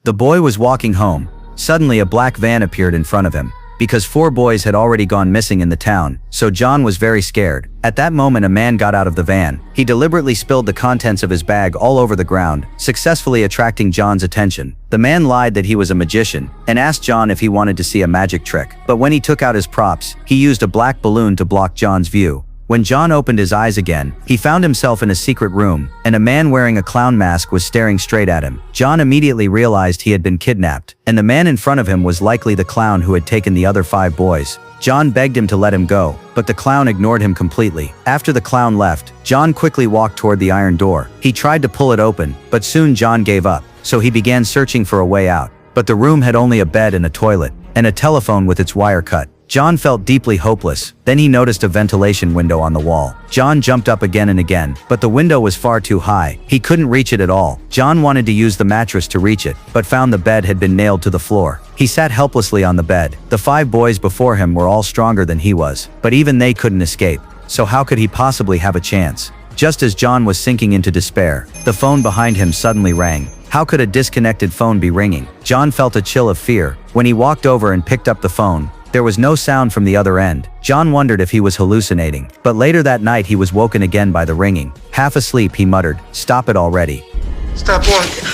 The boy was walking home. Suddenly a black van appeared in front of him. Because 4 boys had already gone missing in the town, so John was very scared. At that moment a man got out of the van. He deliberately spilled the contents of his bag all over the ground, successfully attracting John's attention. The man lied that he was a magician, and asked John if he wanted to see a magic trick. But when he took out his props, he used a black balloon to block John's view. When John opened his eyes again, he found himself in a secret room, and a man wearing a clown mask was staring straight at him. John immediately realized he had been kidnapped, and the man in front of him was likely the clown who had taken the other 5 boys. John begged him to let him go, but the clown ignored him completely. After the clown left, John quickly walked toward the iron door. He tried to pull it open, but soon John gave up, so he began searching for a way out. But the room had only a bed and a toilet, and a telephone with its wire cut. John felt deeply hopeless. Then he noticed a ventilation window on the wall. John jumped up again and again, but the window was far too high. He couldn't reach it at all. John wanted to use the mattress to reach it, but found the bed had been nailed to the floor. He sat helplessly on the bed. The 5 boys before him were all stronger than he was, but even they couldn't escape. So how could he possibly have a chance? Just as John was sinking into despair, the phone behind him suddenly rang. How could a disconnected phone be ringing? John felt a chill of fear. When he walked over and picked up the phone, there was no sound from the other end. John wondered if he was hallucinating. But later that night he was woken again by the ringing. Half asleep, he muttered, "Stop it already. Stop walking."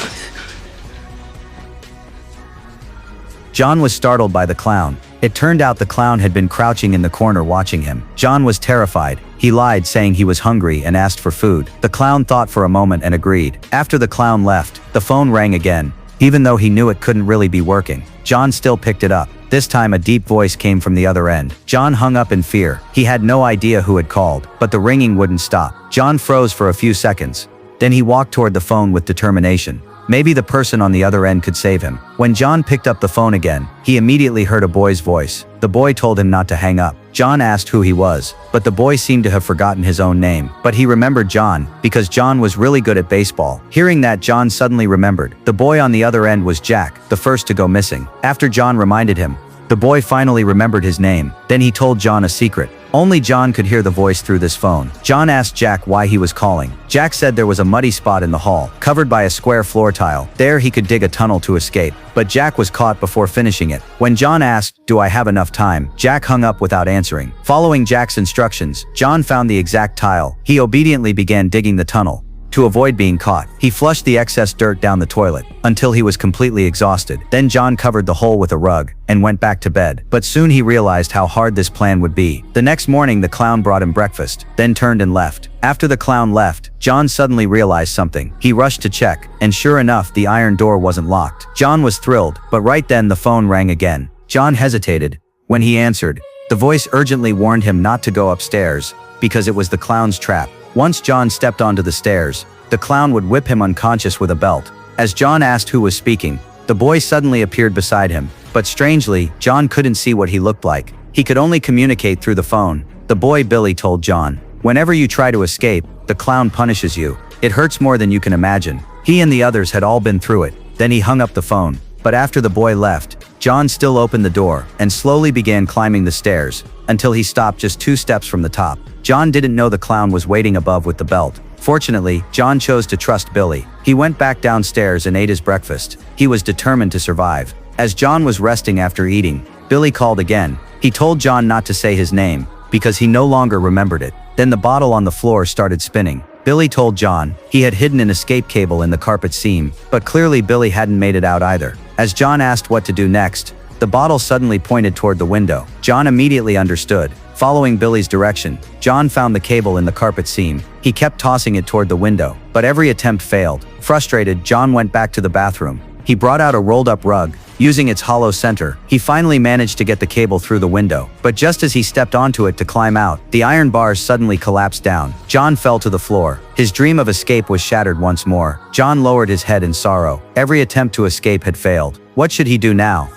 John was startled by the clown. It turned out the clown had been crouching in the corner watching him. John was terrified. He lied, saying he was hungry and asked for food. The clown thought for a moment and agreed. After the clown left, the phone rang again. Even though he knew it couldn't really be working, John still picked it up. This time a deep voice came from the other end. John hung up in fear. He had no idea who had called, but the ringing wouldn't stop. John froze for a few seconds. Then he walked toward the phone with determination. Maybe the person on the other end could save him. When John picked up the phone again, he immediately heard a boy's voice. The boy told him not to hang up. John asked who he was, but the boy seemed to have forgotten his own name. But he remembered John, because John was really good at baseball. Hearing that, John suddenly remembered. The boy on the other end was Jack, the first to go missing. After John reminded him, the boy finally remembered his name. Then he told John a secret. Only John could hear the voice through this phone. John asked Jack why he was calling. Jack said there was a muddy spot in the hall, covered by a square floor tile. There he could dig a tunnel to escape. But Jack was caught before finishing it. When John asked, "Do I have enough time?" Jack hung up without answering. Following Jack's instructions, John found the exact tile. He obediently began digging the tunnel. To avoid being caught, he flushed the excess dirt down the toilet until he was completely exhausted. Then John covered the hole with a rug and went back to bed. But soon he realized how hard this plan would be. The next morning the clown brought him breakfast, then turned and left. After the clown left, John suddenly realized something. He rushed to check, and sure enough, the iron door wasn't locked. John was thrilled, but right then the phone rang again. John hesitated. When he answered, the voice urgently warned him not to go upstairs, because it was the clown's trap. Once John stepped onto the stairs, the clown would whip him unconscious with a belt. As John asked who was speaking, the boy suddenly appeared beside him. But strangely, John couldn't see what he looked like. He could only communicate through the phone. The boy Billy told John, "Whenever you try to escape, the clown punishes you. It hurts more than you can imagine." He and the others had all been through it. Then he hung up the phone. But after the boy left, John still opened the door and slowly began climbing the stairs until he stopped just 2 steps from the top. John didn't know the clown was waiting above with the belt. Fortunately, John chose to trust Billy. He went back downstairs and ate his breakfast. He was determined to survive. As John was resting after eating, Billy called again. He told John not to say his name, because he no longer remembered it. Then the bottle on the floor started spinning. Billy told John he had hidden an escape cable in the carpet seam, but clearly Billy hadn't made it out either. As John asked what to do next, the bottle suddenly pointed toward the window. John immediately understood. Following Billy's direction, John found the cable in the carpet seam. He kept tossing it toward the window, but every attempt failed. Frustrated, John went back to the bathroom. He brought out a rolled-up rug. Using its hollow center, he finally managed to get the cable through the window. But just as he stepped onto it to climb out, the iron bars suddenly collapsed down. John fell to the floor. His dream of escape was shattered once more. John lowered his head in sorrow. Every attempt to escape had failed. What should he do now?